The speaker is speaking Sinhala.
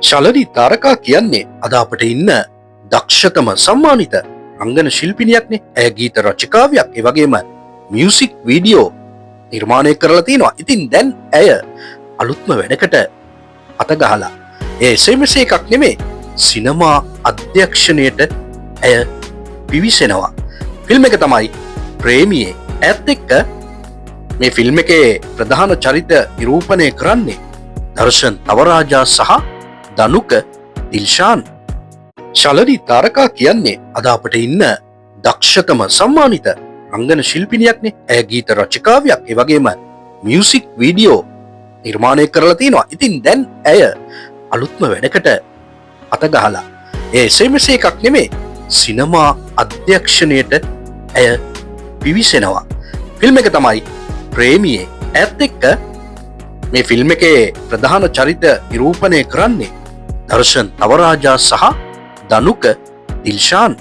ශලනි තාරකා කියන්නේ අද අපට ඉන්න දක්ෂතම සම්මානිත රංගන ශිල්පිනියක්නේ. ඇය ගීත රචකාවියක්, ඒ වගේම මියුසික් වීඩියෝ නිර්මාණය කරලා තියෙනවා. ඉතින් දැන් ඇය අලුත්ම වැඩකට අත ගහලා ඒ එසේම එකක් නෙමේ, සිනමා අධ්‍යක්ෂණයට ඇය පිවිසෙනවා. ෆිල්ම් එක තමයි ප්‍රේමියේ. ඇත් එක්ක මේ ෆිල්ම් එකේ ප්‍රධාන චරිත නිරූපණය කරන්නේ දර්ශන් තවරාජා සහ දනුක දිල්ෂාන්. ශලනි තාරකා කියන්නේ අද අපට ඉන්න දක්ෂතම සම්මානිත රංගන ශිල්පිනියක්නේ. ඇය ගීත රචකාවියක්, ඒ වගේම මියුසික් වීඩියෝ නිර්මාණය කරලා තියෙනවා. ඉතින් දැන් ඇය අලුත්ම වැඩකට අත ගහලා ඒ එසේම එකක් නෙමේ, සිනමා අධ්‍යක්ෂණයට ඇය පිවිසෙනවා. ෆිල්ම් එක තමයි ප්‍රේමියේ. ඇත් එක්ක මේ ෆිල්ම් එකේ ප්‍රධාන චරිත නිරූපණය කරන්නේ දර්ශන් තවරාජා සහ දනුක දිල්ෂාන්.